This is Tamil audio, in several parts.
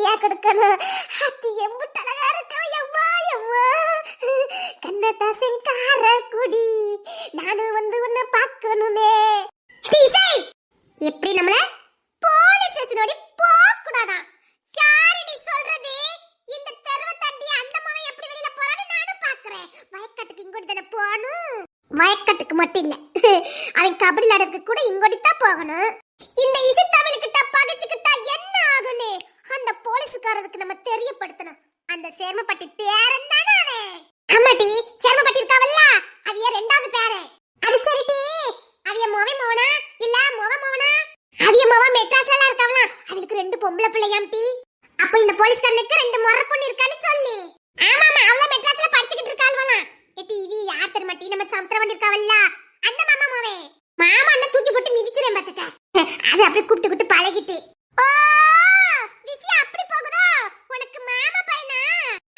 தண்ணியா கொடுக்கணும். அது எம்புட்டு அழகா இருக்கும். எம்மா எம்மா கண்ணத்தா செங்கார குடி நானும் வந்து உன்னை பார்க்கணுமே. எப்படி நம்மள போலீஸ் ஸ்டேஷனோட போக கூடாதா? யாரடி சொல்றது? இந்த தெருவை தாண்டி அந்த மவன் எப்படி வெளியில போறான்னு நானும் பாக்குறேன். வயக்காட்டுக்கு இங்கோடி தானே போகணும். வயக்காட்டுக்கு மட்டும் இல்ல, அவன் கபடி விளையாடுறதுக்கு கூட இங்கோடி தான் போகணும். இந்த இசை தமிழ் கிட்ட பகைச்சுக்கிட்டா என்ன ஆகுன்னு அந்த போலீஸ்காரருக்கு நம்ம தெரியப்படுத்தணும். அந்த சேர்மப்பட்டி பேரன் தானே அவன். ஆமாடி, சேர்மப்பட்டி இருக்காவல்ல, அவிய ரெண்டாவது பேரு. அது சரிடி, அவிய மோவே மோனா இல்ல மோவ மோனா? அவிய மோவ மெட்ராஸ்ல எல்லாம் இருக்காவலாம். அவளுக்கு 2 பொம்பளை பிள்ளையாம் டி. அப்ப இந்த போலீஸ்காரனுக்கு 2 முறை பொண்ணு இருக்கான்னு சொல்லி. ஆமாமா, அவள மெட்ராஸ்ல படிச்சிட்டு இருக்காள்வலாம். ஏடி இவி யார் தெரியுமாட்டி? நம்ம சந்திரவன் இருக்காவல்ல, அந்த மாமா மோவே. மாமா அண்ணன் தூக்கி போட்டு மிதிச்சிரேன் பாத்துக்க. அது அப்படியே கூப்பிட்டு பழகிட்டு. ஓ விஷயம் அப்படி போகுதோ? உனக்கு மாமா பையனா?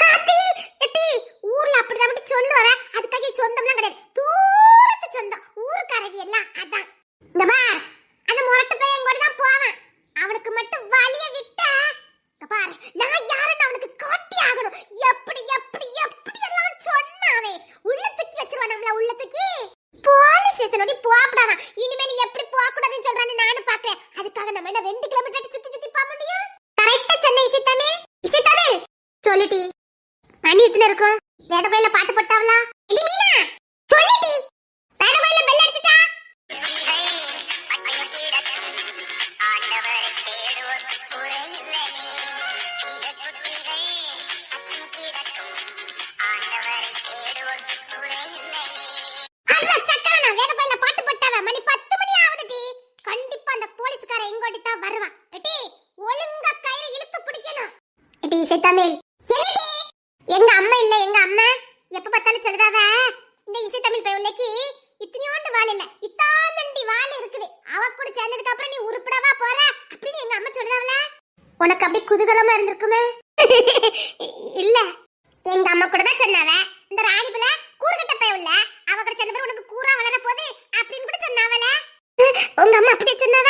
காத்தி ஏடி ஊர்ல அப்படிதான் மட்டும் சொல்லுவ. அதுக்காக சொந்தம்லாம் கிடையாது, தூரத்து சொந்தம். ஊருக்காரவி எல்லாம் அதான். இந்த பார், அந்த முரட்டு பையன் கூட தான் போவான். அவனுக்கு மட்டும் வலிய விட்ட பாரு, நான் யாருன்னு அவனுக்கு காட்டி ஆகணும். எப்படி எப்படி எப்படி எல்லாம் சொன்னாவே உள்ள தூக்கி வச்சிருவான் நம்மள. உள்ள தூக்கி போலீஸ் ஸ்டேஷனோட போகப்படாமா. இனிமேல் எப்படி போக கூடாதுன்னு சொல்றான்னு நானும் பாக்குறேன். அதுக்காக நம்ம என்ன 2 கிலோமீட்டர் சுத்தி சுத்தி போக முடியும்? கரெக்ட்டா சொன்ன இசை தமிழ். இசை தமிழ் சொல்லிட்டி. மணி எத்தனை இருக்கும்? வேதபையில பாட்டு போட்டாவளா? இடி மீனா சொல்லிட்டி. வேதபையில பெல் அடிச்சிட்டா. எங்க அம்மா இல்ல, எங்க அம்மா எப்ப பார்த்தாலும் சொல்லுதாவ, இந்த இசை தமிழ் பையனுக்கு இத்தனையோண்டு வால் இல்ல, இத்தாந்தண்டி வால் இருக்குது. அவ கூட சேர்ந்ததுக்கு அப்புறம் நீ உருப்படவா போற அப்படின்னு எங்க அம்மா சொல்லுதாவல. உனக்கு அப்படி குதூகலமா இருந்திருக்குமே? இல்ல, எங்க அம்மா கூட தான் சொன்னாவ, இந்த ராணி பிள்ளை கூறுகட்ட பையன்ல, அவ கூட சேர்ந்த பிறகு உனக்கு கூரா வளர போகுது அப்படின்னு கூட சொன்னாவல. உங்க அம்மா அப்படியே சொன்னாவ?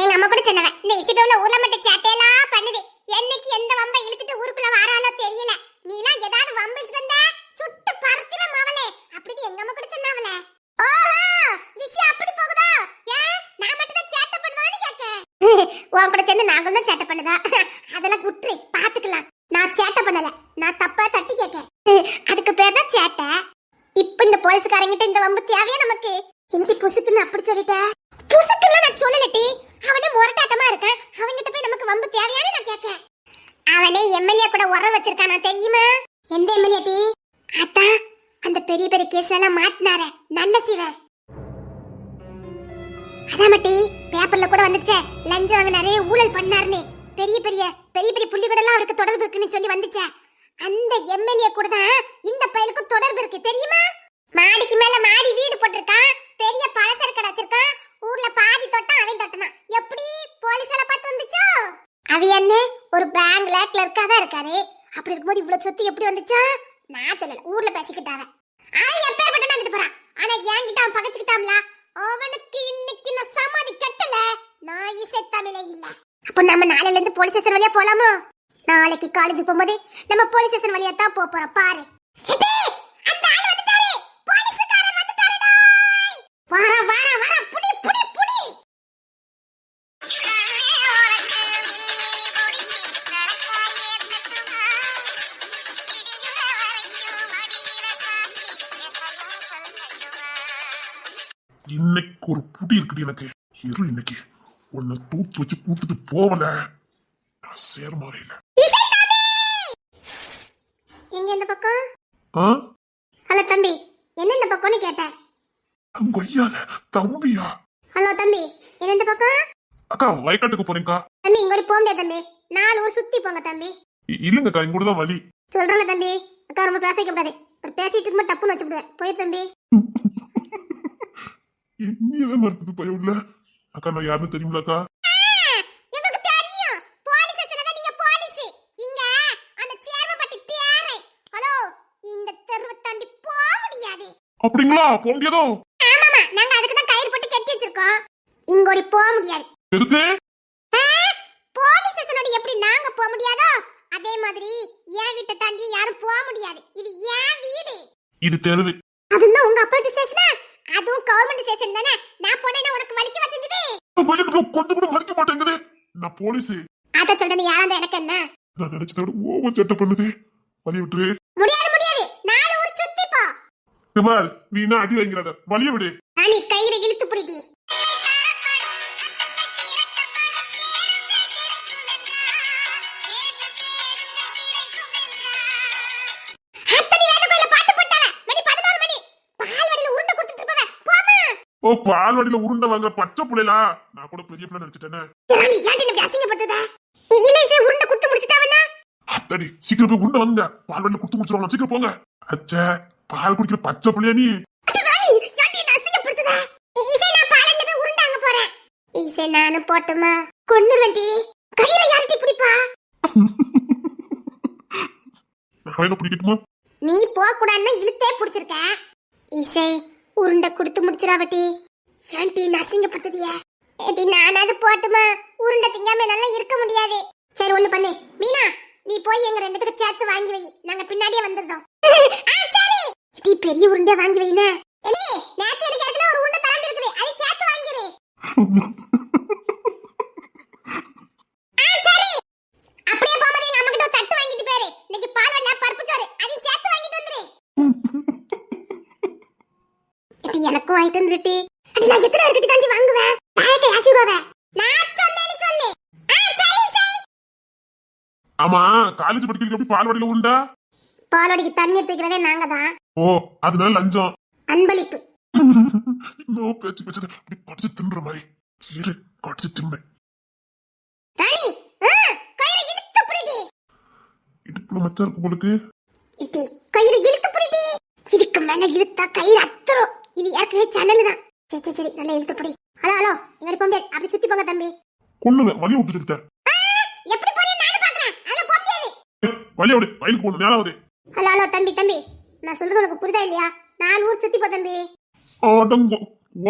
எங்க அம்மா கூட சொன்னாவ, இந்த இசை தமிழ்ல ஊர்ல மட்டும் சேட்டையெல்லாம் பண்ணுது. என்னைக்கு எந்த வம்ப இழுத்துட்டு ஊருக்குள்ள வாராலோ தெரியல. நீலாம் ஏதாவது வம்ப இழுத்து வந்தா சுட்டு பறத்திர மாவளே அப்படின்னு எங்க அம்மா கூட சொன்னாவல. ஓஹோ விஷயம் அப்படி போகுதா? ஏன் நான் மட்டும் தான் சேட்டை பண்ணுதான்னு கேக்க? உன் கூட சேர்ந்து நாங்களும் தான் சேட்டை பண்ணுதா? அதெல்லாம் குற்று பாத்துக்கலாம். நான் சேட்டை பண்ணல, நான் தப்பா தட்டி கேக்க. அதுக்கு பேர் தான் சேட்டை. இப்ப இந்த போலீஸ்காரங்கிட்ட இந்த வம்பு தேவையா நமக்கு? என்னடி புசுக்குன்னு அப்படி சொல்லிட்ட? புசுக்குன்னு நான் சொல்லலட்டி, அவனே முரட்டாட்டமா இருக்கான். அவங்கிட்ட போய் நமக்கு வம்பு தேவையான்னு நான் கேக்க. அவனே எம்எல்ஏ கூட உர வச்சிருக்கானா தெரியுமா? எந்த எம்எல்ஏ டி? அத்தா அந்த பெரிய பெரிய கேஸ் எல்லாம் மாட்டினாரே நல்ல சிவ. அதாமட்டி பேப்பர்ல கூட வந்துச்சே, லஞ்சம் வாங்க நிறைய ஊழல் பண்ணாருன்னு. பெரிய பெரிய பெரிய பெரிய புள்ளி கூட எல்லாம் அவருக்கு தொடர்பு இருக்குன்னு சொல்லி வந்துச்சே. அந்த எம்எல்ஏ கூட தான் இந்த பையலுக்கு தொடர்பு இருக்கு தெரியுமா? மாடிக்கு மேல மாடி வீடு போட்டிருக்கான், பெரிய பலசர கடை வச்சிருக்கான். ஊர்ல பாதி தோட்டம் அவன் தோட்டமா. எப்படி போலீஸ் எல்லாம் பார்த்து வந்துச்சோ? அவ என்ன ஒரு பேங்க்ல கிளர்க்கா தான் இருக்காரு. அப்படி இருக்கும்போது இவ்வளவு சொத்து எப்படி வந்துச்சா? நான் சொல்லல, ஊர்ல பேசிக்கிட்டாவ. அவன் எப்பேற்பட்டனா கிட்ட போறான். ஆனா என்கிட்ட அவன் பகைச்சுக்கிட்டாம்ல. அவனுக்கு இன்னைக்கு நான் சமாதி கட்டல. நான் இசை தமிழ இல்ல. அப்ப நம்ம நாளையில இருந்து போலீஸ் ஸ்டேஷன் வழியா போலாமோ? நாளைக்கு காலேஜ் போகும்போது நம்ம போலீஸ் ஸ்டேஷன் வழியா தான் போறோம். பாரு அந்த ஆளு வந்துட்டாரு, போலீஸ்காரன் வந்துட்டாருடா. வாரா வாரா வாரா, புடி புடி புடி. இன்னைக்கு ஒரு புடி இருக்குடி எனக்கு. இரு, இன்னைக்கு உன்னை தூத்து வச்சு கூட்டுட்டு போவல. நான் சேர்மாவே இல்ல. எங்க இந்த பக்கம்? ஆ? ஹலோ தம்பி, என்ன இந்த பக்கம்னு கேட்டேன். கொய்யால தம்பியா? ஹலோ தம்பி, என்ன இந்த பக்கம்? அக்கா வயக்காட்டுக்கு போறேன்க்கா. தம்பி இங்க போக முடியாது தம்பி, 4 ஊர் சுத்தி போங்க தம்பி. இல்லங்கக்கா, இங்க தான் வழி. சொல்றல தம்பி, அக்கா ரொம்ப பேசிக்க கூடாது. ஒரு பேசிட்டு இருக்கும்போது டப்புன்னு வச்சு விடுவேன். போய் தம்பி. என்னையவே மறுத்தது பயம் இல்ல. அக்கா நான் யாருன்னு தெரியுமிலக்கா? எனக்கு தெரியும். போலீஸ் ஸ்டேஷன்ல தான் நீங்க போலீஸ். இங்க அந்த சேர்மப்பட்டி பேரே. ஹலோ, இந்த தெருவை தாண்டி போக முடியாது. அப்படிங்களா? போக முடியாதோ? ஆமாமா, நாங்க அதுக்கு தான் கயிறு போட்டு கட்டி வச்சிருக்கோம். இங்கோடி போக முடியாது. எதுக்கு? போலீஸ் ஸ்டேஷனோட எப்படி நாங்க போக முடியாதோ மாதிரி என் வீட்டை தாண்டி யாரும் போக முடியாது. இது என் வீடு. இது தெருவு. அதுதான் உங்க அப்பாட்டு ஸ்டேஷனா? அதுவும் கவர்மெண்ட் ஸ்டேஷன் தானே. நான் போனேன்னா உனக்கு வலிக்க வச்சிருந்தது. கொஞ்சம் கூட மதிக்க மாட்டேங்குது. நான் போலீஸ். அத சொல்றேன் யாரா எனக்கு என்ன? நான் நினைச்சத விட ஓவர் சட்டை பண்ணுது. வழி விட்டுரு. முடியாது முடியாது. நாலு ஊர் சுத்தி போ. குமார் வீணா அடி வாங்கிறத வழிய விடு. நீ கயிறை இழுத்து பிடிடி. ஓ பால்வாடியில உருண்டை வாங்க பச்சை புள்ளைலா? நான் கூட பெரிய பிள்ளை நினைச்சிட்டேனே. அத்தடி சீக்கிரம் போய் உருண்டை வாங்க. பால்வாடியில குடுத்து முடிச்சிருவாங்க. சீக்கிரம் போங்க. அச்சே பால் குடிக்கிற பச்சை புள்ளையா நீ? நானும் போட்டுமா கொன்னுறேன்டி. கையில யார்ட்டி பிடிப்பா? நான் என்ன பிடிக்கட்டுமா? நீ போக கூடாதுன்னு இழுத்தே பிடிச்சிருக்க. இசை உருண்டை கொடுத்து முடிச்சிராவட்டி. ஏன்டி நசிங்கப்படுத்திய? ஏடி நானாவது போட்டுமா? உருண்டை திங்காம நல்லா இருக்க முடியாது. சரி ஒண்ணு பண்ணு மீனா, நீ போய் எங்க ரெண்டுத்துக்கு சேர்த்து வாங்கி வை. நாங்க பின்னாடியே வந்துறோம். சரி டி பெரிய உருண்டை வாங்கி வைனா. ஏடி நேத்து எனக்கு ஏற்கனவே ஒரு உருண்டை தாண்டி இருக்குது. அதை சேர்த்து வாங்கிரு. சரி அப்படியே போமதி நம்ம கிட்ட தட்டு வாங்கிட்டு போயிரு. இன்னைக்கு பால்வல்ல பருப்பு சோறு அதை சேர்த்து வாங்கிட்டு வந்துரு. இது எனக்கு வாங்கிட்டு வந்துட்டி. நான் எத்தனை இருக்கட்டி தாண்டி வாங்குவேன்? தாயத்தை ஆசிர்வாத. நான் சொன்னேன்னு சொல்லு. சரி சரி. ஆமா காலேஜ் படிக்கிறதுக்கு எப்படி பால்வாடியில உருண்டா? பால்வாடிக்கு தண்ணி எடுத்துக்கிறதே நாங்க தான். ஓ அதனால லஞ்சம். அன்பளிப்பு. நோ பேச்சு பேச்சு அப்படி படிச்சு தின்ற மாதிரி இரு கடிச்சு தின்ன. ராணி கயிறு இழுத்து பிடிடி. இடுப்புல மச்சா இருக்கு உங்களுக்கு. இடி கயிறு இழுத்து பிடிடி. இதுக்கு மேல இழுத்தா கயிறு அத்துரும். இது ஏற்கனவே சேனல் தான். சரி சரி சரி நல்லா இழுத்து பிடி. ஹலோ ஹலோ இங்க போங்க. அப்படி சுத்தி போங்க தம்பி. கொல்லுங்க வழி விட்டுட்டு. எப்படி போறீங்க நானு பாக்குறேன். அதல போக முடியாது. வழி விடு வயலுக்கு போணும் நேரா வருது. ஹலோ ஹலோ தம்பி தம்பி நான் சொல்றது உனக்கு புரியுதா இல்லையா? நாலு ஊர் சுத்தி போ தம்பி. ஆடங்க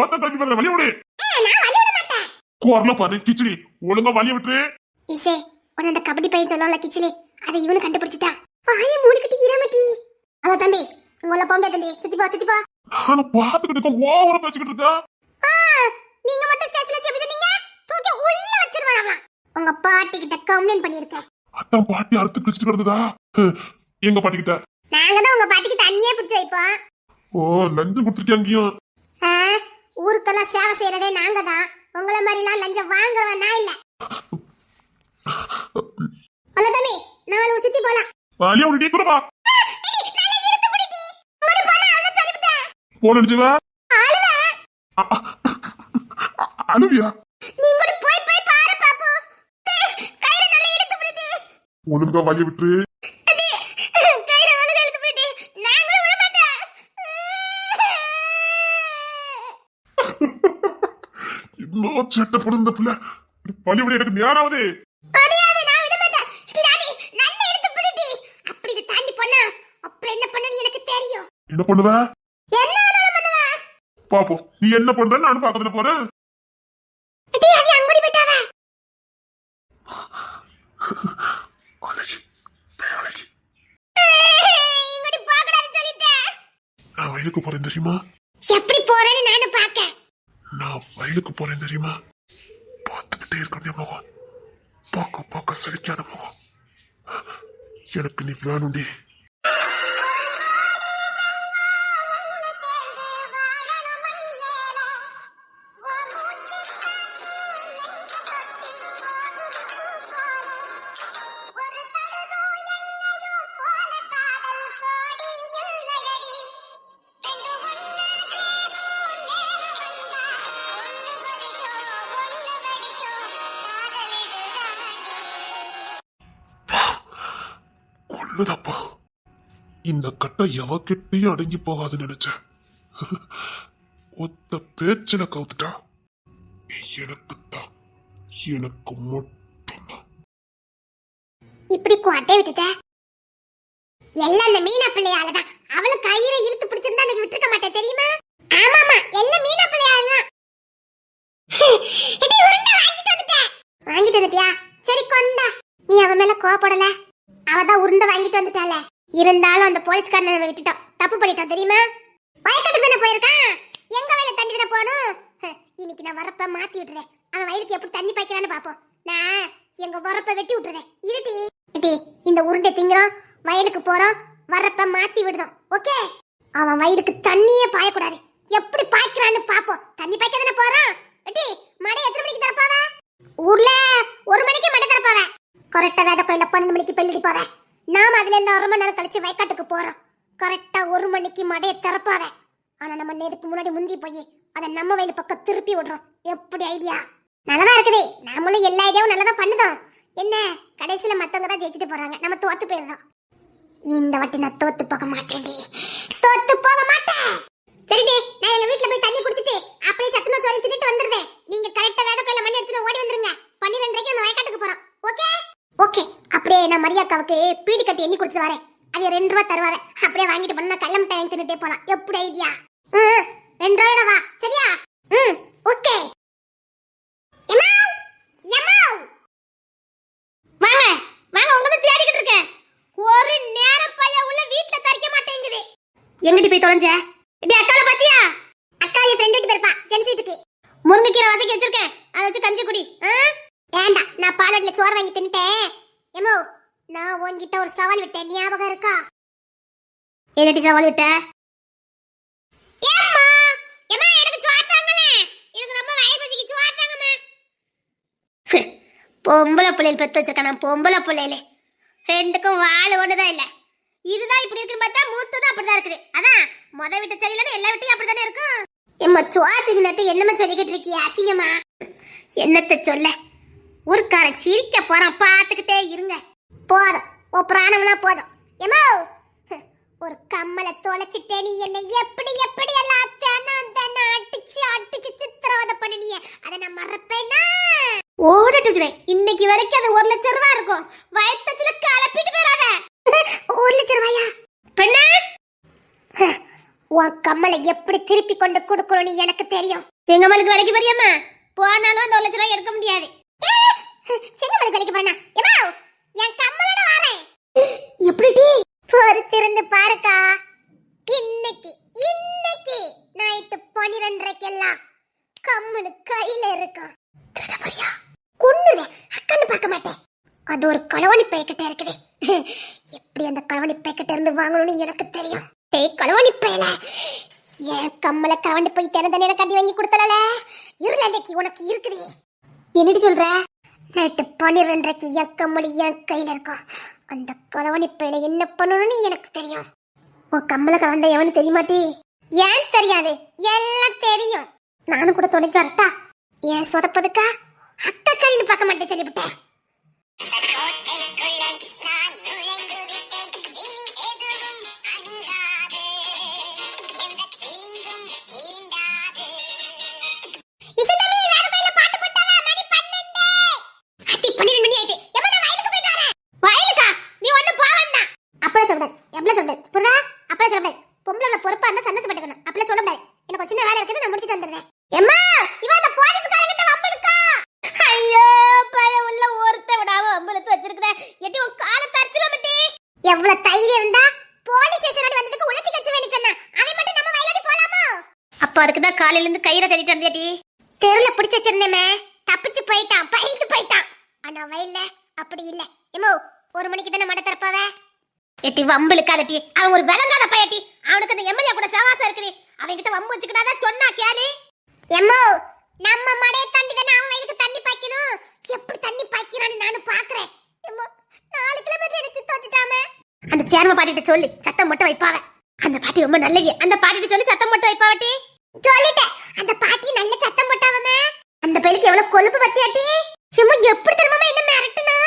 ஓட்ட தம்பி வரல வழி விடு. நான் வழி விட மாட்டேன். கோர்ல பாரு கிச்சிலி ஒழுங்கா வழி விட்டுரு. இசே உன்ன அந்த கபடி பையன் சொல்லல கிச்சிலி அதை இவனு கண்டுபிடிச்சிட்டான். வாயை மூடிக்கிட்டு இராமட்டி. ஹலோ தம்பி உங்கள போங்க தம்பி. சுத்தி போ சுத்தி போ. நான் பாத்துக்கிட்டு இருக்கேன் ஓவரா பேசிக்கிட்டு இருக்கா. நீங்க மட்டும் ஸ்டேஷன்ல சேப்பி சொன்னீங்க தூக்கி உள்ள வச்சிருவாங்க. உங்க பாட்டி கிட்ட கம்ப்ளைன்ட் பண்ணிருக்கேன். அதான் பாட்டி அறுத்து கிழிச்சிட்டு கிடந்ததா? எங்க பாட்டி கிட்ட? நாங்க தான் உங்க பாட்டிக்கு தண்ணியே பிடிச்சு வைப்போம். ஓ லஞ்சம் கொடுத்துருக்கேன் அங்கேயும். ஊருக்கெல்லாம் சேவை செய்யறதே நாங்க தான். உங்கள மாதிரி எல்லாம் லஞ்சம் வாங்குறவன் நான் இல்ல. ஹலோ தம்பி நாலு ஊர் சுத்தி போலாம். வழியா விடு குறப்பா. போன் அடிச்சுவா அழுவியா? ஒழுங்கா வழி விட்டுரு. இன்னும் சேட்டை போடுந்த பிள்ளை வழி விட எனக்கு நேராவது. என்ன பண்ணுவ பாப்போம். நீ என்ன பண்ற நானும் பாக்கத்துல போறேன். நான் வயலுக்கு போறேன் தெரியுமா? எப்படி போறேன்னு நானும் பாக்க. நான் வயலுக்கு போறேன் தெரியுமா? பார்த்துக்கிட்டே இருக்க முகம் பார்க்க பார்க்க சலிக்காத முகம். எனக்கு நீ வேணும்டி. கொல்லுதப்பா இந்த கட்டை எவகிட்டையும் அடங்கி போகாதுன்னு நினைச்சேன். ஒத்த பேச்சில கவுத்துட்டா. நீ எனக்குத்தான் எனக்கு மட்டும்தான். இப்படி கோட்டை விட்டுட்ட எல்லாம் அந்த மீனா பிள்ளையாலதான். அவளு கயிறை இழுத்து பிடிச்சிருந்தா அன்னைக்கு விட்டுருக்க மாட்டேன் தெரியுமா? ஆமாமா எல்லாம் மீனா பிள்ளையாலதான். வாங்கிட்டு வந்துட்டியா? சரி கொண்டா. நீ அவன் மேல கோவப்படல. அவதான் உருண்டை வாங்கிட்டு வந்துட்டால. இருந்தாலும் அந்த போலீஸ்காரனை நம்ம விட்டுட்டோம், தப்பு பண்ணிட்டோம் தெரியுமா? வயக்காட்டுக்கு தானே போயிருக்கான், எங்க வயல தண்ணி தானே போகணும். இன்னைக்கு நான் வரப்ப மாத்தி விட்டுறேன், அவன் வயலுக்கு எப்படி தண்ணி பாய்க்கிறான்னு பாப்போம். நான் எங்க வரப்ப வெட்டி விட்டுறேன். இருட்டி இட்டி இந்த உருண்டை திங்கிறோம், வயலுக்கு போறோம், வரப்ப மாத்தி விடுதோம். ஓகே, அவன் வயலுக்கு தண்ணியே பாயக்கூடாது, எப்படி பாய்க்கிறான்னு பாப்போம். தண்ணி பாய்க்க தானே போறோம். இட்டி மடை எத்தனை மணிக்கு திறப்பாவ? ஊர்ல 1 மணிக்கு மடை திறப்பாவ. கரெக்டா வேத கோயில 12 மணிக்கு பெல்லிடி போவ. நாம அதுல இருந்து 1 மணி நேரம் கழிச்சு வயக்காட்டுக்கு போறோம். கரெக்டா 1 மணிக்கு மடையை திறப்பாவ. ஆனா நம்ம நேருக்கு முன்னாடி முந்தி போய் அதை நம்ம வயல் பக்கம் திருப்பி விடுறோம். எப்படி ஐடியா? நல்லதா இருக்குது. நாமளும் எல்லா ஐடியாவும் நல்லதா பண்ணுதோம். என்ன கடைசியில மத்தவங்க தான் ஜெயிச்சுட்டு போறாங்க, நம்ம தோத்து போயிருந்தோம். இந்த வாட்டி நான் தோத்து போக மாட்டேன்டி, தோத்து போக மாட்டேன். சரிடி, நான் எங்க வீட்ல போய் தண்ணி குடிச்சிட்டு அப்படியே சத்துணவு சோறு தின்னுட்டு வந்துடுறேன். நீங்க கரெக்டா வேத கோயில மணி அடிச்சு ஓடி வந்துருங்க. 12:30க்கு நம்ம வயக்காட்டுக்கு போறோம். Okay okay. அப்படியே நான் மரியாக்காவுக்கு பீடி கட்டி எண்ணி கொடுத்து வரேன். அவ 2 ரூபா தருவாங்க, அப்படியே வாங்கிட்டு பண்ணா கள்ள மிட்டாய் வாங்கி தின்னுட்டே போலாம். எப்படி ஐடியா? 2 ரூபாயோட வா, சரியா? ஓகே. வாங்க வாங்க, உங்க தான் தேடிக்கிட்டு இருக்கேன். ஒரு நேரம் பைய உள்ள வீட்ல தரிக்க மாட்டேங்குது. எங்கிட்டு போய் தொலைஞ்ச? இடி அக்கால பாத்தியா? அக்கால ஃப்ரெண்ட் வீட்டு போயிருப்பா, ஜென்ஸ் வீட்டுக்கு. முருங்கைக்கீரை வதக்கி வச்சிருக்கேன், அதை வச்சு கஞ்சி குடி. ஏண்டா, நான் பாலாட்ல சோறு வாங்கி தின்னுட்டேன். ஏமோ, நான் உன்கிட்ட ஒரு சவால் விட்டேன், ஞாபகம் இருக்கா? என்னடி சவால் விட்ட? ஏம்மா ஏம்மா, எனக்கு சோறு தாங்களே, எனக்கு ரொம்ப வயிறு பசிக்கு, சோறு தாங்கம்மா. பொம்பளை பிள்ளைகள் பெத்து வச்சிருக்கான, பொம்பளை பிள்ளைகளே ரெண்டுக்கும் வாழ ஒண்ணுதான் இல்ல. இதுதான் இப்படி இருக்குன்னு பார்த்தா மூத்ததும் அப்படிதான் இருக்குது. அதான் முத விட்ட சரியில்லைன்னு எல்லா விட்டையும் அப்படித்தானே இருக்கும். எம்மா சோத்துக்கு நேரத்தை என்னமா சொல்லிக்கிட்டு இருக்கிய அசிங்கமா? என்னத்தை சொல்ல, ஊருக்காரன் சிரிக்க போறான், பாத்துக்கிட்டே இருங்க. போதும், ஓ பிராணம்லாம் போதும். எம்மோ, ஒரு கம்மலை தொலைச்சிட்டே நீ என்னை எப்படி எப்படி எல்லாம் தானே அடிச்சு அடிச்சு சித்திரவதை பண்ணினிய, அதை நான் மறப்பேனா? ஓடட்டு இன்னைக்கு வரைக்கும் அது 1 லட்சம் ரூபாய் இருக்கும். வயத்தச்சுல கலப்பிட்டு போயிடாத. 1 லட்சம் ரூபாயா? பெண்ணே, உன் கம்மலை எப்படி திருப்பி கொண்டு கொடுக்கணும்னு எனக்கு தெரியும். செங்கமலுக்கு வேலைக்கு போறியம்மா, போனாலும் அந்த 1 லட்சம் ரூபாய் எடுக்க முடியாது. செங்கமலுக்கு வேலைக்கு போனா என் கம்மலோட வரேன். எப்படி பொறுத்திருந்து பாருக்கா. இன்னைக்கு இன்னைக்கு நைட்டு 12:30க்கெல்லாம் கம்மலு கையில இருக்கும். கொன்னுவேன், அக்கன்னு பார்க்க மாட்டேன். அது ஒரு களவாணி பேக்கெட்டா இருக்குது. எப்படி அந்த களவாணி பேக்கெட்ட இருந்து வாங்கணும்னு எனக்கு தெரியும். டேய் களவாணி பேல, என் கம்மல கவண்டு போய் தினந்தனே கட்டி வாங்கி கொடுத்தல, இருளன்னைக்கு உனக்கு இருக்குது. என்னடி சொல்ற? நைட்டு 12:30க்கு என் கம்மல என் கையில இருக்கும். அந்த களவாணி பேல என்ன பண்ணணும்னு எனக்கு தெரியும். உன் கம்மல கவண்ட எவனு தெரியுமாட்டி? ஏன் தெரியாது, எல்லாம் தெரியும். நானும் கூட துணைக்கு வரட்டா? ஏன் சொதப்பதுக்கா? அத்தக்காரின்னு பார்க்க மாட்டேன் சொல்லிவிட்டேன். பொறுப்பா இருந்தா சந்தோஷப்பட்டுக்கணும், அப்படி சொல்ல முடியாது. எனக்கு ஒரு சின்ன வேலை இருக்குது, நான் முடிச்சிட்டு வந்துடுறேன். எம்மா, இவ அந்த போலீஸ்காரங்கிட்ட வம்பளுக்கா? ஐயோ, பய உள்ள ஒருத்த விடாம வம்பளுத்து வச்சிருக்கதே. எட்டி உன் காலை பறிச்சிரமட்டி. எவ்வளவு தைரியம் இருந்தா போலீஸ் ஸ்டேஷன் வந்ததுக்கு உலத்தி கச்சு வேண்டி சொன்னா, அதை மட்டும் நம்ம வயலடி போலாமா? அப்ப அதுக்கு தான் காலையில இருந்து கயிறை தேடிட்டு வந்தியாட்டி. தெருல பிடிச்சு வச்சிருந்தேமே, தப்பிச்சு போயிட்டான், பயந்து போயிட்டான். ஆனா வயல்ல அப்படி இல்ல. எம்மோ, 1 மணிக்கு தானே மடை திறப்பாவே. எட்டி வம்பளுக்காதட்டி, அவன் ஒரு விளங்காத பையட்டி. அவனுக்கு அந்த எம்எல்ஏ கூட சகாசம் இருக்குது. அவன் கிட்ட வம்பு வச்சுக்கிட்டாத சொன்னா கேளு. எம்மோ, நம்ம மடைய தாண்டி தானே அவன் வயலுக்கு தண்ணி பாய்க்கணும். எப்படி தண்ணி பாய்க்கிறான்னு நானும் பாக்குறேன். எம்மோ, 4 கிலோமீட்டர் அடிச்சு தோச்சிட்டாமே. அந்த சேர்ம பாட்டிட்ட சொல்லி சத்தம் மட்டும் வைப்பாவ. அந்த பாட்டி ரொம்ப நல்லவி, அந்த பாட்டிட்ட சொல்லி சத்தம் மட்டும் வைப்பாவட்டி. சொல்லிட்டேன், அந்த பாட்டி நல்ல சத்தம் போட்டாவமே. அந்த பையலுக்கு எவ்வளவு கொழுப்பு பத்தியாட்டி. சும்மா எப்படி தெரியுமா என்ன மிரட்டுனா?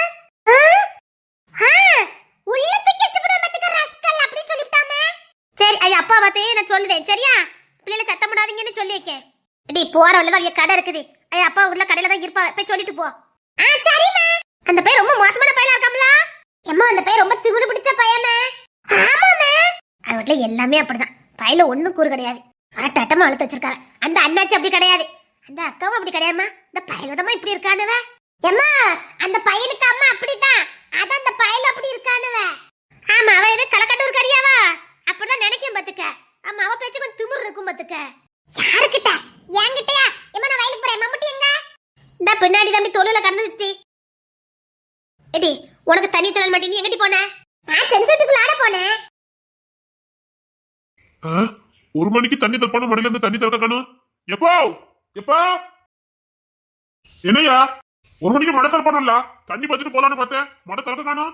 உள்ளத்துக்கு எச்சப்பட மத்தக்க ரஸ்கல் அப்படி சொல்லிட்டாமே. சரி, அது அப்பா வாத்தே நான் சொல்லுதேன், சரியா? பிள்ளைல சத்தம் போடாதீங்கன்னு சொல்லி வைக்கேன். டேய், போற வழில தான் கடை இருக்குது. ஐயா அப்பா உள்ள கடையில தான் இருப்பா, போய் சொல்லிட்டு போ. சரிமா. அந்த பையன் ரொம்ப மோசமான பையனா இருக்காம்ல. அம்மா, அந்த பையன் ரொம்ப திமிரு பிடிச்ச பையனே. ஆமாமே, அது வீட்ல எல்லாமே அப்படிதான். பையல ஒண்ணும் கூறு கிடையாது, அரட்டமா அழுத்த வச்சிருக்காரு. அந்த அண்ணாச்சி அப்படி கிடையாது, அந்த அக்காவும் அப்படி கிடையாதுமா. இந்த பையலோடமா இப்படி இருக்கானுவ. அம்மா, அந்த பையனுக்கு அம்மா அப்படிதான், அதான் அந்த பையல அப்படி இருக்கானு. போன? நான் சென்செட்டுக்குள்ள ஆட போனேன். ஒரு மணிக்கு தண்ணி தரப்பான மணில இருந்து தண்ணி திறக்க காணும். எப்போ எப்போ என்னையா ஒரு மணிக்கு மடை திறப்பானுல்ல, தண்ணி பச்சுட்டு போலான்னு பார்த்தேன். மடை திறக்க காணும்.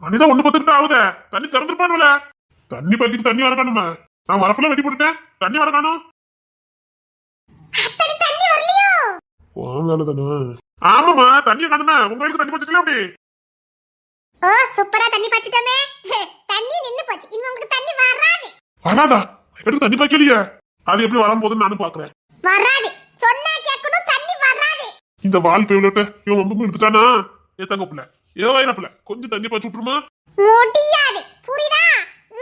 மணிதான் 1:10 ஆகுதே, தண்ணி திறந்துருப்பானுல. தண்ணி பச்சுட்டு தண்ணி வர காணுமா? நான் வரப்புல வெட்டி போட்டுட்டேன், தண்ணி வர காணும். அத்தனை தண்ணி வரலையோ? வாங்கலதானே? ஆமாமா, தண்ணி காணுமே. உங்க வீட்டுக்கு தண்ணி பச்சுக்கல அப்படி? ஓ சூப்பரா தண்ணி பாய்ச்சிட்டோமே. தண்ணி நின்னு போச்சு. இனிமே உங்களுக்கு தண்ணி வராது. வராதா? எடுத்து தண்ணி பாய்க்கலையே. அது எப்படி வரும் போதுன்னு நானும் பாக்குறேன். வராது சொன்னா கேட்கணும். தண்ணி வராது. இந்த வால் பேவிலட்ட இவன் வம்பு எடுத்துட்டானா? ஏத்தாங்க புள்ள, ஏதோ வயலப்புல கொஞ்சம் தண்ணி பாய்ச்சி விட்டுருமா? முடியாது. புரியுதா?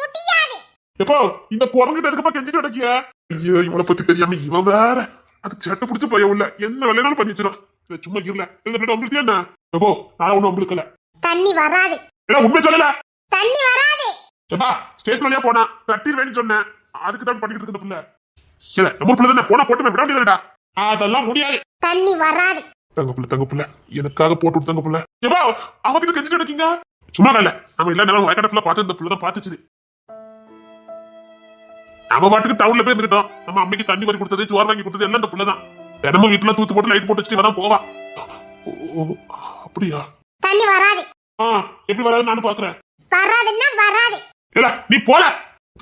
முடியாது. எப்போ இந்த குரங்கிட்ட எதுக்கப்பா கெஞ்சிட்டு அடக்கிய? ஐயோ, இவனை பத்தி தெரியாம இவன் வேற அது சேட்டை பிடிச்ச பையன் உள்ள என்ன வேலைனாலும் பண்ணி வச்சிடும். சும்மா இருல இந்த பிள்ளை வம்பிருத்தியா என்ன? எப்போ நான் ஒண்ணும் வம்பிருக்கல. தண்ணி வராது. ஏன்னா உண்மை சொல்லல. தண்ணி வராது. எப்பா ஸ்டேஷன் வழியா போனா தட்டீர் வேணும்னு சொன்னேன். அதுக்கு தான் பண்ணிட்டு இருக்கு பிள்ளை. இல்ல நம்ம பிள்ளை தானே, போனா போட்டு விட வேண்டியதுடா. அதெல்லாம் முடியாது. தண்ணி வராது. தங்க புள்ள எனக்காக போட்டு விட்டு தங்க புள்ள. எப்பா அவங்க கெஞ்சிட்டு இருக்கீங்க? சும்மா இல்ல, நம்ம இல்ல நேரம் வயக்காட்ட ஃபுல்லா பார்த்து இந்த புள்ள தான் பார்த்துச்சு. நம்ம பாட்டுக்கு டவுன்ல போய் இருந்துட்டோம். நம்ம அம்மைக்கு தண்ணி வரி கொடுத்தது, சோறு வாங்கி கொடுத்தது எல்லாம் இந்த புள்ள தான். தினமும் வீட்டுல தூத்து போட்டு லைட் போட்டு வச்சுட்டு தான் போவா. அப்படியா? தண்ணி வராது. எப்படி வராது நானும் பாக்குறேன். வராதுன்னா வராது. இல்ல நீ போல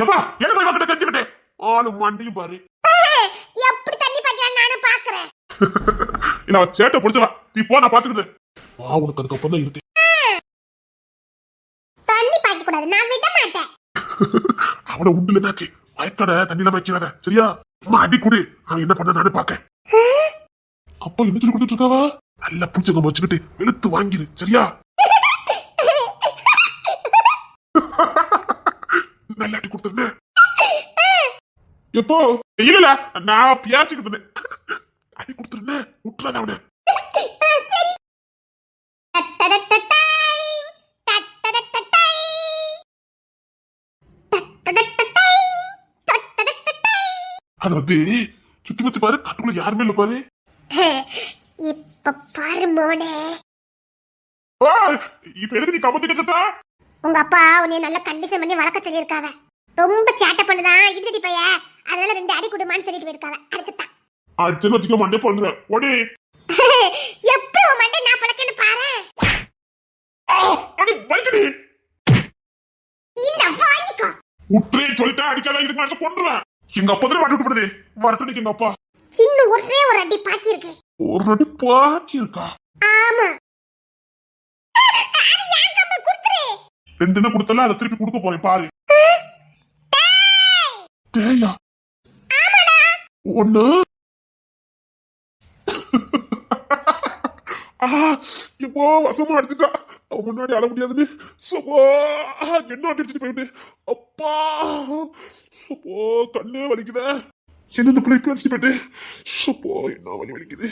எப்பா என்ன போய் மக்கட்ட கெஞ்சிக்கிட்டே ஆளு மண்டியும் பாரு. எப்படி தண்ணி பாய்க்கிறான்னு நானும் பாக்குறேன். இல்ல அவ சேட்டை பிடிச்சவா. நீ போ, நான் பாத்துக்கிட்டு. உனக்கு அதுக்கப்புறம் தான் இருக்கு. தண்ணி பாய்க்க கூடாது, நான் விட மாட்டேன். அவனை உண்டுல நாக்கு வயக்காட தண்ணியில வைக்கிறாத சரியா? அம்மா அடி குடு, அவன் என்ன பண்ண நானு பாக்க. அப்பா என்ன சொல்லி கொடுத்துட்டு இருக்காவா? நல்லா பூச்சகம் வச்சுக்கிட்டு வெளுத்து வாங்கிரு சரியா? நல்லா அடி கொடுத்துருந்தேன். எப்போ இல்ல நான் பியாசிக்கிட்டு இருந்தேன். அடி கொடுத்துருந்தேன், விட்டுறாத அவனை. அது வந்து சுத்தி பத்தி பாரு, கட்டுக்குள்ள யாருமே இல்ல பாரு. இப்ப பாரு மோனே. இப்ப எதுக்கு நீ கம்பத்தி கச்சத்தா? உங்க அப்பா உன்னை நல்ல கண்டிஷன் பண்ணி வளர்க்க சொல்லியிருக்காவ. ரொம்ப சேட்டை பண்ணுதான் இடிச்சிட்டு பைய, அதனால 2 அடி குடுமான்னு சொல்லிட்டு போயிருக்காவ. அதுக்குத்தான் அடிச்சு வச்சுக்க மண்டே பண்ற ஓடி. எப்படி உன் மண்டே நான் பழக்கன்னு பாரு. அடி வைக்கடி. இந்த வாங்கிக்கோ. உற்றே சொல்லிட்டா அடிக்காத, இதுக்கு நான் கொன்றுவேன். எங்க அப்பா தான் மாட்டி விட்டுப்படுது. வரட்டு எங்க அப்பா. சின்ன ஒரே ஒரு அடி பாக்கி இருக்கு. ஒரு அடி பாக்கி இருக்கா? ஆமா. அது ஏன் கம்பு குடுத்துரு. 2 என்ன கொடுத்தல, அதை திருப்பி கொடுக்க போறேன் பாரு. டேயா ஆமாடா. ஒண்ணு இப்போ வசமா அடிச்சுட்டா. அவன் முன்னாடி அழ முடியாதுன்னு சப்போ என்ன அடிச்சுட்டு போயிட்டு அப்பா சப்போ கண்ணே வலிக்குத. என்ன இந்த பிள்ளை இப்படி அடிச்சுட்டு போயிட்டு சப்போ என்ன வலி வலிக்குது.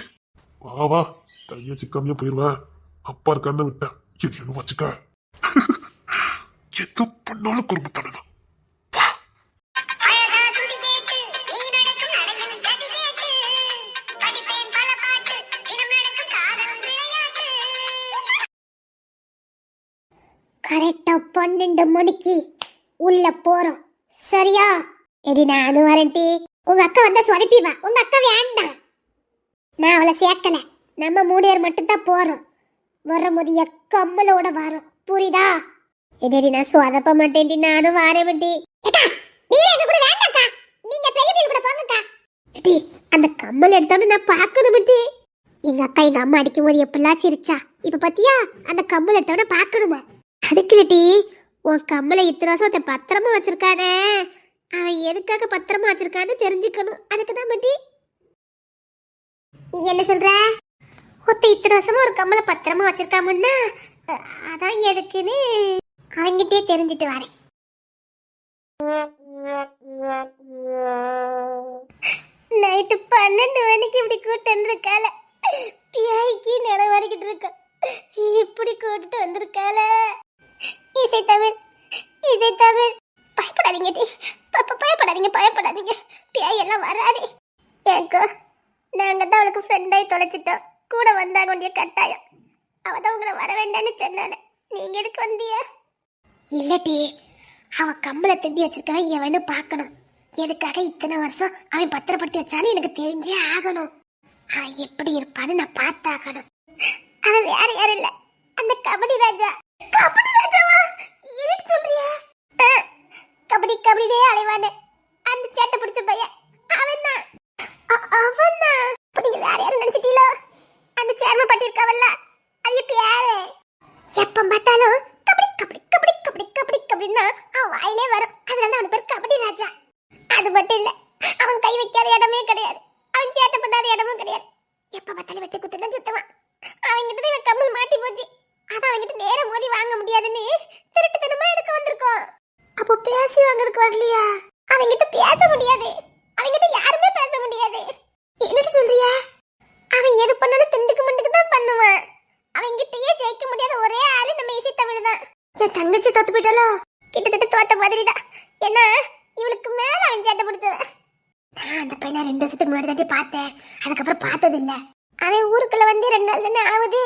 வா வா தைய சிக்காமையா போயிருவேன். அப்பா இருக்கான்னு விட்டேன். என்ன வச்சுக்க எது பண்ணாலும் குறும்புத்தானதான். கரெக்டா 12 மணிக்கு உள்ள போறோம் சரியா? எடி நானும் வரேன்டி. உங்க அக்கா வந்தா சொதப்பிவா. உங்க அக்கா வேண்டாம், நான் அவளை சேர்க்கல. நம்ம 3 பேர் மட்டும் தான் போறோம். வரும்போது கம்மலோட வரோம் புரியுதா? எடி நான் சொதப்ப மாட்டேன்டி, நானும் வரேன்டி. நீங்க பெரிய கூட போங்கக்கா. எடி அந்த கம்மல் எடுத்தோன்னு நான் பார்க்கணும். எங்க அக்கா எங்க அம்மா அடிக்கும் போது எப்படிலாம் சிரிச்சா, இப்ப பாத்தியா அந்த கம்மல் எடுத்தோட பாக்கணுமா? அதுக்கு டி உன் கம்மலை இத்தனை வருஷம் பத்திரமா வச்சிருக்கானே, அவன் எதுக்காக பத்திரமா வச்சிருக்கான்னு தெரிஞ்சுக்கணும். அதுக்கு தான் பட்டி. என்ன சொல்ற? இத்தனை வருஷமா ஒரு கம்மலை பத்திரமா வச்சிருக்காமன்னா அதான் எதுக்குன்னு அவங்கிட்டே தெரிஞ்சுட்டு வரேன். நைட்டு 12 மணிக்கு இப்படி கூட்டு வந்திருக்கால. பியாய்க்கு நிலம் வரைக்கிட்டு இருக்க இப்படி கூட்டிட்டு வந்திருக்கால. இசை தமிழ் பயப்படாதீங்க டி, பயப்படாதீங்க. பியாய் எல்லாம் வராது. ஏங்கோ நாங்க தான் அவளுக்கு ஃப்ரெண்டாய் தொலைச்சிட்டோம். கூட வந்தாங்க வேண்டிய கட்டாயம். அவ தான் உங்களை வர வேண்டாம்னு சொன்னால. நீங்க எதுக்கு வந்தியா? இல்லட்டி அவன் கம்மலை திண்டி வச்சிருக்கவன் எவனு பார்க்கணும். எதுக்காக இத்தனை வருஷம் அவன் பத்திரப்படுத்தி வச்சான்னு எனக்கு தெரிஞ்சே ஆகணும். அவன் எப்படி இருப்பான்னு நான் பார்த்தாகணும். அவன் வேற யாரும் இல்ல, அந்த கபடி ராஜா. கபடி ராஜாவா? என்னட்டு சொல்றியா? கபடி கபடியே அலைவானே அந்த சேட்டை பிடிச்ச பையன் அவன் தான். அவனா? இப்ப நீங்க வேற யாரும் நினைச்சிட்டீங்களோ? அந்த சேர்ம பட்டி இருக்காவல்ல, அவ பேரு எப்ப பார்த்தாலும் கபடி கபடி கபடி கபடி கபடி கபடின்னா அவன் வாயிலே வரும். அதனால அவன் பேர் கபடி ராஜா. அது மட்டும் இல்ல, அவன் கை வைக்காத இடமே கிடையாது, அவன் சேட்டை பண்ணாத இடமும் கிடையாது. எப்ப பார்த்தாலும் வெட்டி குத்துனா சுத்தவான். அவன்கிட்ட இவன் கம்மல் மாட்டி போச்சு. அதான் அவன்கிட்ட நேரம் மோதி வாங்க முடியாதுன்னு திருட்டுத்தனமா எடுக்க வந்திருக்கோம். அப்போ பேசி வாங்குறதுக்கு வரலையா? அவன்கிட்ட பேச முடியாது, அவன்கிட்ட யாருமே பேச முடியாது. என்னட்டு சொல்றியா? அவன் எது பண்ணாலும் திண்டுக்கு மண்டுக்கு தான் பண்ணுவான். அவன்கிட்டயே ஜெயிக்க முடியாத ஒரே ஆளு நம்ம இசை தமிழ் தான். என் தங்கச்சி தோத்து போயிட்டாலோ? கிட்டத்தட்ட தோத்த மாதிரி தான். ஏன்னா இவளுக்கு மேல அவன் சேட்டை பிடிச்சவன். நான் அந்த பையனை 2 வருஷத்துக்கு முன்னாடி தாண்டி பார்த்தேன், அதுக்கப்புறம் பார்த்தது இல்ல. அவன் ஊருக்குள்ள வந்து 2 நாள் தானே ஆகுது.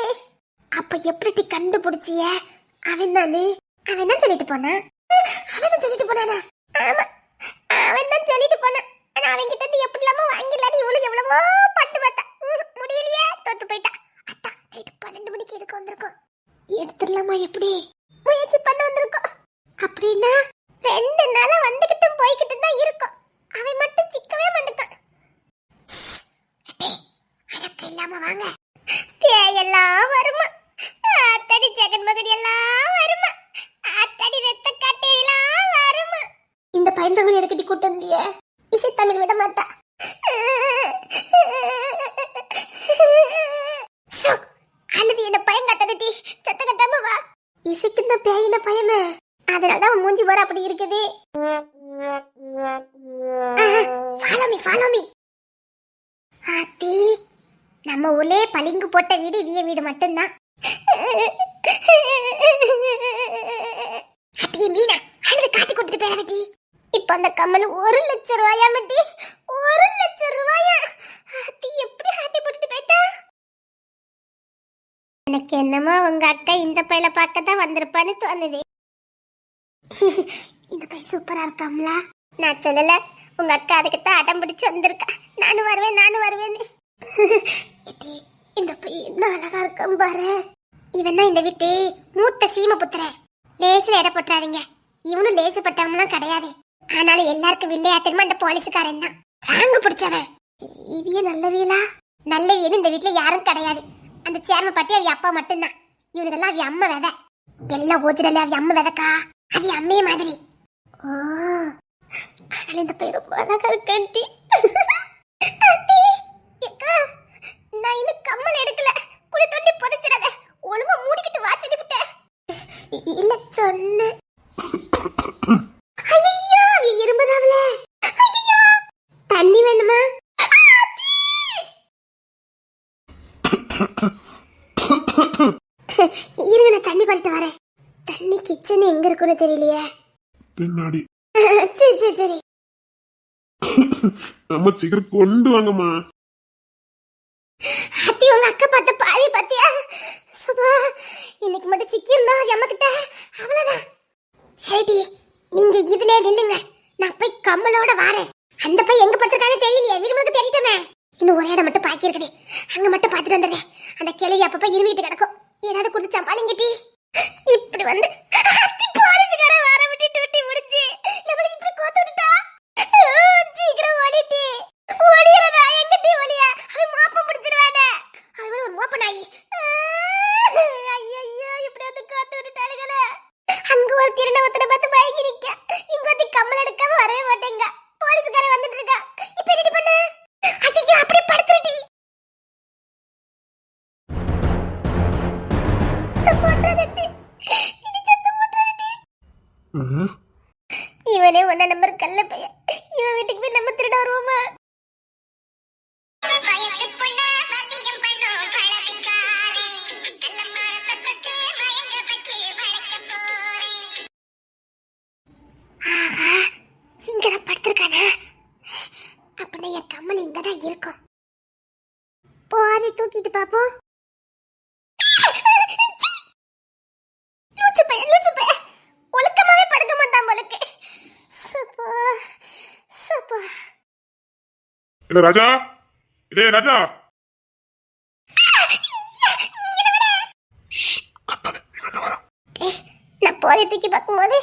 அப்ப எப்படி கண்டுபிடிச்சிய? அவன் தானே? அவன் தான் சொல்லிட்டு போனான். அவன் தான் சொல்லிட்டு போனானா? ஆமா, அவன் தான் சொல்லிட்டு போனான். ஆனா அவன் கிட்ட இருந்து எப்படி இல்லாம வாங்கிடலான்னு இவ்வளவு எவ்வளவோ பட்டு பார்த்தா, முடியலையே, தோத்து போயிட்டா. அத்தா நைட்டு 12 மணிக்கு எடுக்க வந்திருக்கோம். எடுத்துடலாமா? எப்படி முயற்சி பண்ண வந்திருக்கோம். அப்படின்னா 2 நாளா வந்துகிட்டும் போய்கிட்டு தான் இருக்கும். அவன் மட்டும் சிக்கவே மாட்டான். அடக்க இல்லாம வாங்க. பேயெல்லாம் வருமா? அத்தடி ஜெகன் மகன் எல்லாம் வருமா? அத்தடி ரத்த கட்டையெல்லாம் வருமா? இந்த பையன்தவங்களை எதுக்கட்டி கூட்டு வந்திய? இசை தமிழ் விட மாட்டா. அல்லது என்ன பையன் கட்டதட்டி சத்த கட்டாம வா. இசைக்கு இந்த பேயின பயமே, அதனாலதான் அவன் மூஞ்சி வர அப்படி இருக்குது. Follow me. ஆத்தி, நம்ம ஊர்லே பளிங்கு போட்ட வீடு இவிய வீடு மட்டும்தான். அட்டி மீனா, அழுது காட்டி கொடுத்துட்டு போயாடி. இப்ப அந்த கம்மல் 1 லட்சம் ரூபாயா மட்டி? 1 லட்சம் ரூபாயா? அத்தி எப்படி ஆட்டி போட்டுட்டு போயிட்டா? எனக்கு என்னமோ உங்க அக்கா இந்த பையில பார்க்கத்தான் வந்திருப்பான்னு தோணுது. இந்த பை சூப்பரா இருக்காம்ல. நான் சொல்லல, உங்க அக்கா அதுக்குத்தான் அடம் பிடிச்சு வந்திருக்கா. நானும் வருவேன்னு. இந்த பை என்ன அழகா இருக்காம் பாரு. இவன் தான் இந்த வீட்டு மூத்த சீம புத்திர. லேசில எடை போட்டுறாதீங்க. இவனும் லேசு பட்டவன்லாம் கிடையாது. ஆனாலும் எல்லாருக்கும் வில்லையாத்தனமா அந்த போலீஸ்காரன் தான் சாங்கு பிடிச்சவன். இவிய நல்லவியலா? நல்லவியன்னு இந்த வீட்டுல யாரும் கிடையாது. அந்த சேர்ம பட்டி அவ அப்பா மட்டும்தான். இவனுக்கெல்லாம் அவ அம்மா விதை. எல்லாம் ஓச்சுடல அவ அம்மா விதக்கா. அவ அம்மையே மாதிரி. ஓ, அதனால இந்த பை ரொம்ப அழகா இருக்கண்டி. நான் இன்னும் கம்மல் எடுக்கல. குளி தோண்டி புதைச்சிடாத. ஒழுங்கா மூடிக்கிட்டு வாச்சதி விட்ட. இல்ல சொன்ன. ஐயோ, நீ இரும்பதாவல. ஐயோ, தண்ணி வேணுமா? இருங்க, நான் தண்ணி பாலிட்டு வரேன். தண்ணி கிச்சன் எங்க இருக்குன்னு தெரியலையே. பின்னாடி. சரி. நம்ம சீக்கிரம் கொண்டு வாங்கம்மா. அத்தி, உங்க அக்கா பார்த்த பாவி பாத்தியா? சுபா, இன்னைக்கு மட்டும் சிக்கிருந்தா அம்மா கிட்ட அவ்வளவுதான். சரிடி, நீங்க இதுல நில்லுங்க. நான் போய் கம்மலோட வாரேன். அந்த பை எங்க படுத்திருக்கானே தெரியலையே. வீடுகளுக்கு தெரியட்டுமே. இன்னும் ஒரு இடம் மட்டும் பாக்கி இருக்குது. அங்க மட்டும் பாத்துட்டு வந்துடுறேன். அந்த கிளவி அப்பப்ப இருமிட்டு கிடக்கும். ஏதாவது கொடுத்து சமாளிங்கட்டி. இப்படி வந்து போலீஸ்கார வர விட்டு டூட்டி முடிச்சு நம்மளுக்கு இப்படி கோத்து விட்டுட்டா. சீக்கிரம் ஓடிட்டு. ஓடிறதா? எங்கிட்ட ஓடிய? அவன் மோப்பம் பிடிச்சிருவானே. அவன் ஒரு மோப்ப நாயி. ஐயோ, இப்படி வந்து கோத்து விட்டுட்டாளுங்களே. அங்க ஒரு திருநவத்தனை பார்த்து பயங்கி நிக்க. இங்க வந்து கம்மல் எடுக்காம வரவே மாட்டேங்க. போலீஸ்கார வந்துட்டு இருக்கா. இப்ப என்னடி பண்ண? ஐயோ, அப்படி படுத்துருடி. இவனே 1 நம்பர் கல்ல பையன். இவன் வீட்டுக்கு போய் நம்ம திருட வருவோமா? இங்கதான் படுத்திருக்கானா? அப்படின்னா என் கம்மல் இங்கதான் இருக்கும். போய் தூக்கிட்டு பாப்போம். லூசு பையன் ஒழுக்கம் இல்ல ராஜா, இல்லே ராஜா. ஷ், கத்தாத, இங்க என்ன வரா? டேய், நான் போதை தூக்கி பார்க்கும்போது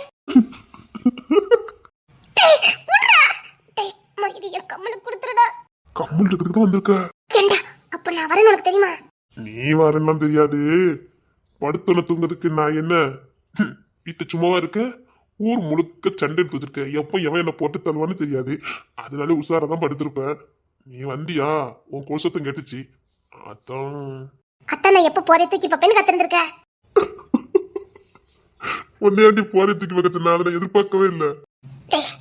டேய், விட்றா. டேய், மகிதி என் கம்மலை கொடுத்துருடா. கம்மல் இருக்கிறதுக்கு தான் வந்திருக்க. ஏண்டா, அப்ப நான் வரேன்னு உனக்கு தெரியுமா? நீ வரலாம் தெரியாது. படுத்தன தூங்குறதுக்கு நான் என்ன வீட்டு சும்மாவா இருக்க? ஊர் முழுக்க சண்டை எடுத்து வச்சிருக்க. எப்ப எவன் என்ன போட்டு தருவான்னு தெரியாது. அதனால உஷாரா தான் படுத்திருப்ப. நீ வந்தியா? உன் கோஷத்தும் கேட்டுச்சு. அதான் அத்தான் நான் எப்ப போதை தூக்கி பார்ப்பேன்னு கத்திருந்திருக்க. ஒன்னையாண்டி போரை தூக்கி வைக்க சொன்னா அதை நான் எதிர்பார்க்கவே இல்லை. டேய்,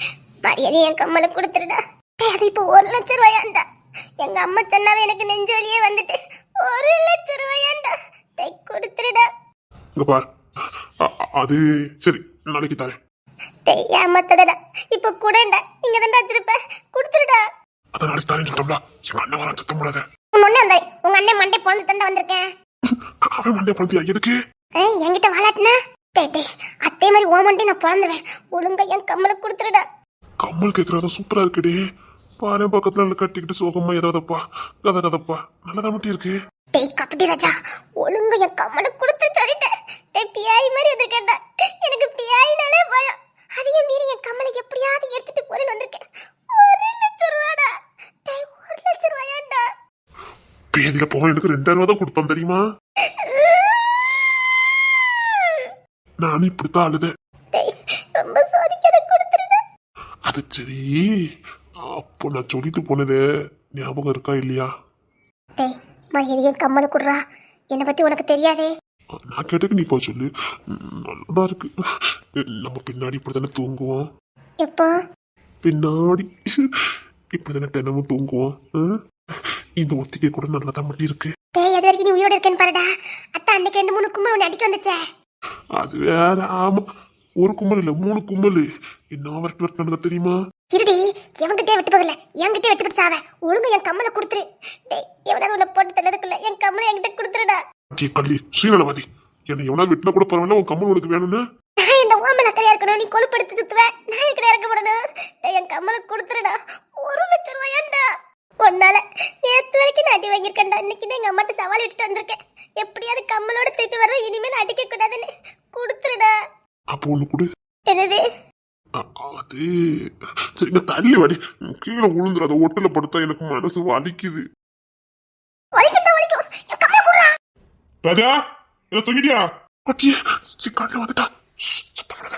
மரியாதை என் கம்மலை கொடுத்துருடா. டேய், அது இப்போ 1 லட்சம் ரூபாயாண்டா. எங்க அம்மா சொன்னாவே எனக்கு நெஞ்சு வலியே வந்துட்டு 1 லட்சம் ரூபாயாண்டா. டேய், கொடுத்துருடா. இங்க பார், அது சரி, நாளைக்கு தரேன். டேய், ஏமாத்தடா. இப்போ கூடண்டா. இங்க தான்டா வச்சிருப்ப. கொடுத்துருடா. அதை நாளைக்கு தரேன் சொல்லிட்டோம்ல. எங்க அண்ணன் வர சத்தம் போடாத. முன்னே வந்தாய். உங்க அண்ணன் மண்டை பொழந்து தண்டா வந்திருக்கேன். அவன் மண்டே பழந்தியா? எதுக்கு? என்கிட்ட வாலாட்டினா? டேய் டேய், அதே மாதிரி ஓ மண்டை நான் பொழந்துருவேன். ஒழுங்கா என் கம்மலை கொடுத்துருடா. கம்மல் கேட்கறத சூப்பரா இருக்குடி. பாரு, பக்கத்துல கட்டிக்கிட்டு சோகமா ஏதாவதப்பா கதப்பா நல்லதா மட்டும் இருக்கு. டேய் கபடி ராஜா, ஒழுங்கா என் கம்மலை கொடுத்து சொல்லிட்டேன். டேய், பியாய் மாதிரி வந்திருக்கேன்டா. எனக்கு பியாயினாலே பயம். அதையும் மீறி என் கம்மலை எப்படியாவது எடுத்துட்டு போறேன்னு வந்திருக்கேன். 1 லட்சம் ரூபாடா. டேய், 1 லட்சம் ரூபாயாண்டா. பேதியில போக எனக்கு 2000 ரூபா தான் கொடுத்தான் தெரியுமா? நானும் இப்படித்தான் அழுதேன். டேய், ரொம்ப சோதிக்காத, கொடுத்துருடா. அது சரி, அப்போ நான் சொல்லிட்டு போனது ஞாபகம் இருக்கா இல்லையா? டேய், மரியாதை என் கம்மலை கொடுறா. என்னை பத்தி உனக்கு தெரியாதே. நான் கேட்டதுக்கு நீ போய் சொல்லு. நல்லதா இருக்கு. நம்ம பின்னாடி இப்படித்தானே தூங்குவோம். எப்போ? பின்னாடி இப்படிதானே தினமும் தூங்குவோம். இந்த ஒத்திகை கூட நல்லதா மட்டும் இருக்கு. டேய், அது வரைக்கும் நீ உயிரோட இருக்கேன்னு பாருடா. அத்தா அன்னைக்கு 2-3 கும்பல் உன்னை அடிக்க வந்துச்சே. அது வேற. ஆமா, 1 கும்பல் இல்ல 3 கும்பல். என்ன வரட்டு தெரியுமா? இருடி, எவன்கிட்டே விட்டு போகல. என்கிட்டே விட்டு போட்டு சாவ. ஒழுங்கு என் கம்மலை கொடுத்துரு. டேய், எவனாவது உன்னை போட்டு தள்ளதுக்குள்ள என் கம்மலை என்கிட்ட கொடுத்துருடா. கள்ளி ஸ்ரீநலவாதி, என்னை எவனா விட்டுனா கூட பரவாயில்ல, உன் கம்மல் உனக்கு வேணும்னு. நான் என்ன ஓமல அக்கறையா இருக்கணும், நீ கொழுப்படுத்து சுத்துவேன். நான் இருக்கிற இறக்கப்படணும். டேய், என் கம்மலை கொடுத்துருடா. 1 லட்சம் ரூபாயாண்டா. உன்னால நேத்து வரைக்கும் நான் அடி வாங்கியிருக்கேன்டா. இன்னைக்கு தான் எங்க அம்மாட்ட சவால் விட்டுட்டு வந்திருக்கேன். எப்படியாவது கம்மலோட திருப்பி வர, இனிமேல் அடிக்க கூடாதுன்னு. கொடுத்துருடா. அப்போ ஒண்ணு கொடு. என்னது? அது சரிங்க, தள்ளி வாடி. கீழே விழுந்துரு. ஒட்டுல படுத்தா எனக்கு மனசு வலிக்குது. வலிக்கட்டா வலிக்கும். என் கம்மலை கொடுறா. ராஜா, இதை தூங்கிட்டியா? அட்டியே, சிக்காட்ல வந்துட்டா. சத்தம் போடாத.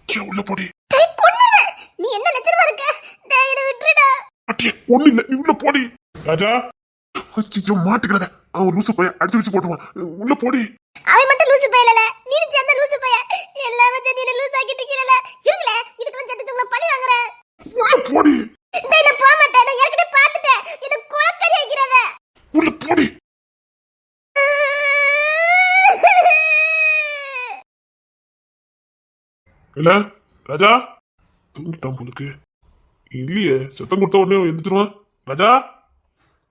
கீழே உள்ள போடி. டேய், கொன்னுவேன். நீ என்ன லட்சணமா இருக்க? டேய், என்னை விட்டுடுடா. அட்டியே, ஒண்ணு இல்ல, நீ உள்ள போடி. ராஜா, ஐயோ மாட்டுக்கிறத. அவன் லூசு பையன் அடிச்சு வச்சு போட்டுவான். உள்ள போடி. அவன் மட்டும் லூசு பையல, நீனு சேர்ந்த லூசு பைய. எல்லாமே சேர்ந்து என்ன லூஸ் ஆக்கிட்டு இருக்கீங்கள. இருங்களே, இதுக்கு சேர்த்து உங்களை பழி வாங்குறேன். உள்ள போடி. டேய், நான் போக மாட்டேன். நான் ஏற்கனவே பார்த்துட்டேன். என்ன குளக்கறி ஆக்கிறத. உள்ள போடி. இல்ல ராஜா, தூங்கிட்டான் போலுக்கு. இல்லையே, சத்தம் கொடுத்த உடனே எழுந்துருவான். ராஜா,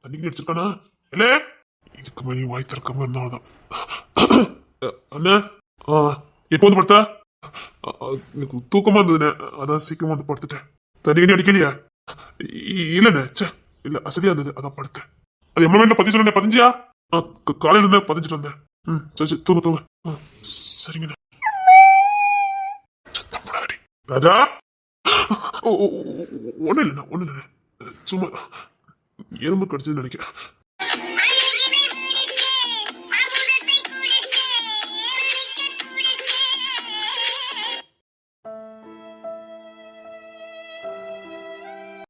தண்ணி அடிச்சிருக்கானா? இல்ல, இதுக்கு மேலே வாய் திறக்காம இருந்தால்தான். அண்ணா, எப்போ வந்து படுத்தா? எனக்கு தூக்கமா இருந்ததுண்ணே, அதான் சீக்கிரமா வந்து படுத்துட்டேன். தண்ணி அடிக்கலையா? இல்லண்ணே, சே இல்ல, அசதியா இருந்தது, அதான் படுத்தேன். அது எம்மா வீட்டுல 15 சொன்னேன், 15யா? காலையில இருந்தே 15 வந்தேன். சரி சரி, தூங்க தூங்க. சரிங்கண்ணே. சத்தம் போடாடி. ராஜா, ஒண்ணு இல்லைண்ணா, ஒண்ணு இல்லைண்ணே, சும்மா எறும்பு கடிச்சதுன்னு நினைக்கிறேன்.